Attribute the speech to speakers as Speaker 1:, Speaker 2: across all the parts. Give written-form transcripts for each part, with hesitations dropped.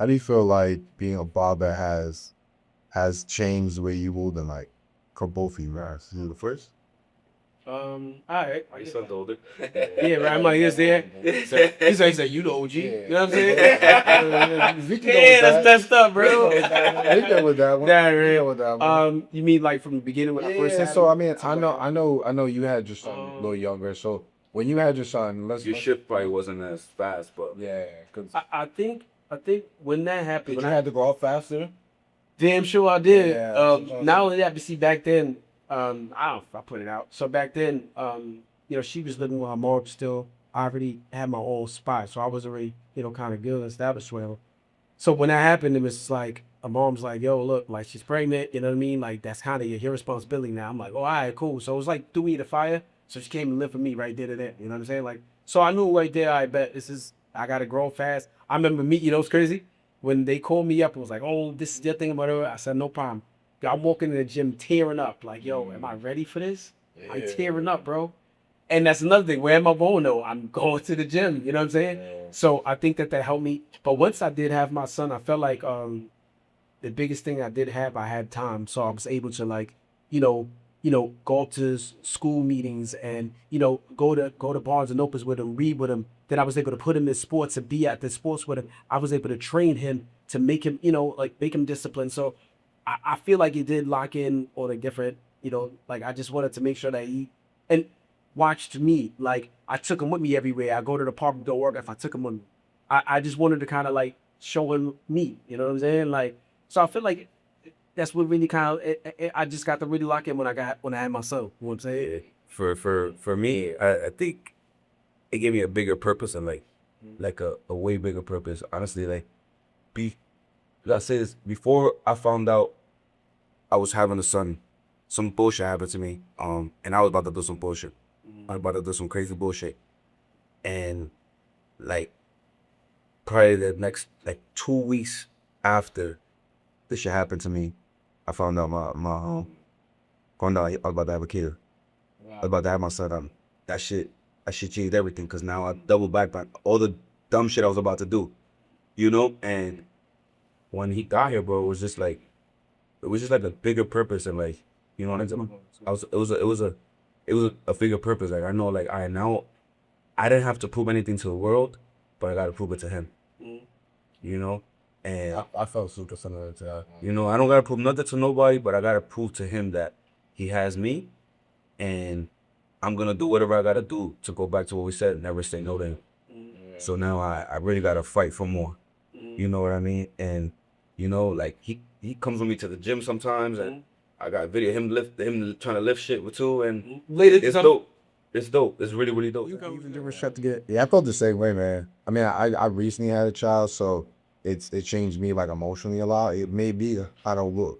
Speaker 1: how do you feel like being a father has changed the way you moved and like both of you guys? You the first?
Speaker 2: All right.
Speaker 3: My son's older.
Speaker 2: Yeah, right. I'm like, is there? So, he said, you the OG. You know what I'm saying?
Speaker 1: We can go
Speaker 2: Yeah,
Speaker 1: with
Speaker 2: that's
Speaker 1: that.
Speaker 2: messed up, bro.
Speaker 1: We can go with that one.
Speaker 2: Nah,
Speaker 1: We can
Speaker 2: man.
Speaker 1: go with that one.
Speaker 2: You mean like from the beginning when I first
Speaker 1: Yeah,
Speaker 2: had
Speaker 1: so I
Speaker 2: him?
Speaker 1: mean,
Speaker 2: To
Speaker 1: I know you had your son a little younger. So when you had your son,
Speaker 3: Your shift probably wasn't as fast, but
Speaker 1: yeah, because
Speaker 2: I think when that happened,
Speaker 1: did
Speaker 2: when
Speaker 1: you
Speaker 2: I
Speaker 1: had to go out faster?
Speaker 2: damn sure I did.
Speaker 1: Yeah.
Speaker 2: Not only that, but see back then, I don't know if I put it out. So back then, she was living with her mom still. I already had my own spot, so I was already, kind of good established with her. So when that happened, it was like a mom's like, "Yo, look, like she's pregnant." You know what I mean? Like that's kind of your responsibility now. I'm like, "Oh, all right, cool." So it was like threw me the fire. So she came and lived with me right there to there. You know what I'm saying? Like, so I knew right there. I bet I gotta grow fast. I remember me. You know, it's crazy when they called me up. It was like, "Oh, this is your thing, whatever." I said, "No problem." I'm walking in the gym tearing up. Like, yo, am I ready for this? I'm tearing up, bro. And that's another thing. Where am I going though? I'm going to the gym. You know what I'm saying? So I think that helped me. But once I did have my son, I felt like the biggest thing I did have, I had time, so I was able to like, go up to school meetings and go to Barnes and Nobles with him, read with him. Then I was able to put him in sports and be at the sports with him. I was able to train him to make him, like make him disciplined. So I feel like it did lock in on a different, like I just wanted to make sure that he and watched me. Like I took him with me everywhere. I go to the park and go work if I took him with me. I just wanted to kind of like show him me. You know what I'm saying? Like so I feel like that's what really kind of I just got to really lock in when I had my son. You know what I'm saying?
Speaker 3: for me, I think it gave me a bigger purpose and like a way bigger purpose. Honestly, like be I say this before I found out I was having a son, some bullshit happened to me. And I was about to do some bullshit. I was about to do some crazy bullshit. And like probably the next like 2 weeks after this shit happened to me, I found out found out I was about to have a kid. I was about to have my son. That shit changed everything because now I double back on all the dumb shit I was about to do, And when he got here, bro, it was just like a bigger purpose and like, what I'm saying? It was a bigger purpose. Like I know, like now I didn't have to prove anything to the world, but I got to prove it to him, you know. And
Speaker 1: I felt super similar to that.
Speaker 3: I don't gotta prove nothing to nobody, but I gotta prove to him that he has me, and I'm gonna do whatever I gotta do to go back to what we said, never say no to him. So now I really gotta fight for more. You know what I mean? And like he comes with me to the gym sometimes, and I got a video of him trying to lift shit with too, and it's dope. It's dope. It's really really dope.
Speaker 1: Even different shit to get. Yeah, I felt the same way, man. I mean, I recently had a child, so it changed me like emotionally a lot. It made me I don't look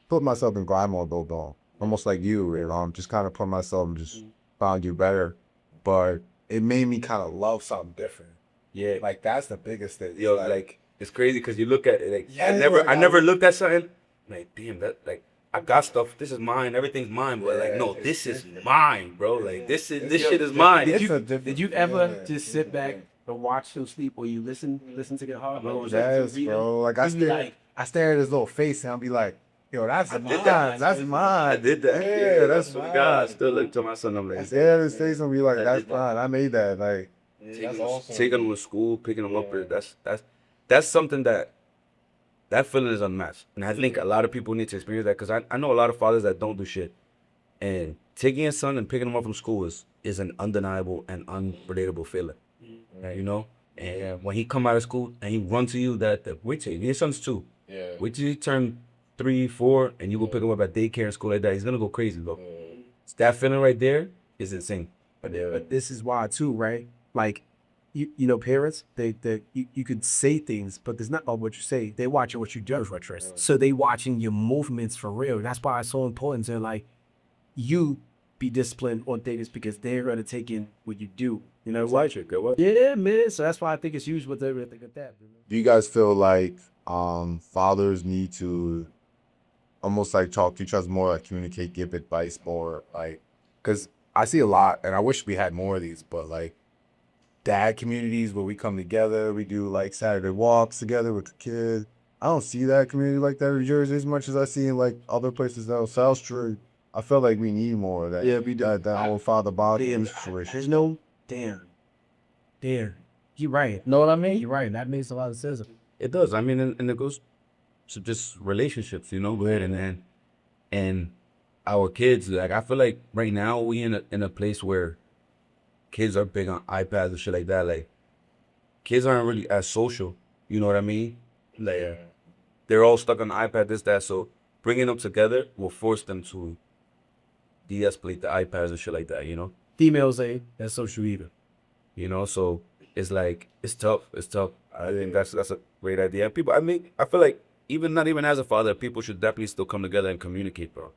Speaker 1: put myself in grind mode though, almost like you, just kind of put myself and just found you better, but it made me kind of love something different.
Speaker 3: Yeah,
Speaker 1: Like that's the biggest thing.
Speaker 3: yo, like it's crazy because you look at it like
Speaker 1: Yeah,
Speaker 3: I never looked at something like damn that like I got stuff. This is mine. Everything's mine. But like no, this is mine, bro. Like this shit is mine.
Speaker 2: Did you ever just sit back and watch him sleep, or you listen to get hard? Bro,
Speaker 1: Yes, bro. Like I stare at his little face and I'll be like, yo, that's mine. That's
Speaker 3: I
Speaker 1: mine.
Speaker 3: did that.
Speaker 1: Yeah, that's
Speaker 3: what
Speaker 1: mine.
Speaker 3: God. I still look to my son. I'm
Speaker 1: I
Speaker 3: like,
Speaker 1: stare at his face and be like,
Speaker 3: I
Speaker 1: that's
Speaker 3: did that.
Speaker 1: mine. I made that. Like,
Speaker 3: taking him to school, picking him up. That's something that feeling is unmatched, and I think a lot of people need to experience that because I know a lot of fathers that don't do shit, and taking your son and picking him up from school is an undeniable and unrelatable feeling, And when he come out of school and he run to you, wait till your son's 2. Yeah. Wait till he turn 3, 4, and you go pick him up at daycare and school like that. He's gonna go crazy, bro. That feeling right there is insane.
Speaker 2: But this is why too, right? Like, parents, you could say things, but there's not about what you say. They watching what you do, so they watching your movements for real. That's why it's so important to like you be disciplined on things because they're gonna take in what you do. You know what? Yeah, man. So that's why I think it's huge what they think of that.
Speaker 1: do you guys feel like fathers need to almost like talk to each other more, like communicate, give advice more, like, because I see a lot, and I wish we had more of these, but like dad communities where we come together. We do like Saturday walks together with the kids. I don't see that community like that in Jersey as much as I see in like other places down South Street. I feel like we need more of that.
Speaker 2: Yeah, we do.
Speaker 1: That whole father body
Speaker 2: Damn,
Speaker 1: situation.
Speaker 2: there's no damn. You're right.
Speaker 4: Know what I mean? You're right. That makes a lot of sense.
Speaker 3: It does. I mean, and it goes to just relationships, you know, and our kids. Like I feel like right now we in a place where kids are big on iPads and shit like that. Like kids aren't really as social. You know what I mean? Like they're all stuck on the iPad, this, that. So bringing them together will force them to de-escalate the iPads and shit like that. You know.
Speaker 2: Females say that's social media.
Speaker 3: You know, so it's like it's tough. It's tough. I think that's a great idea. People, I mean, I feel like not even as a father, people should definitely still come together and communicate, bro.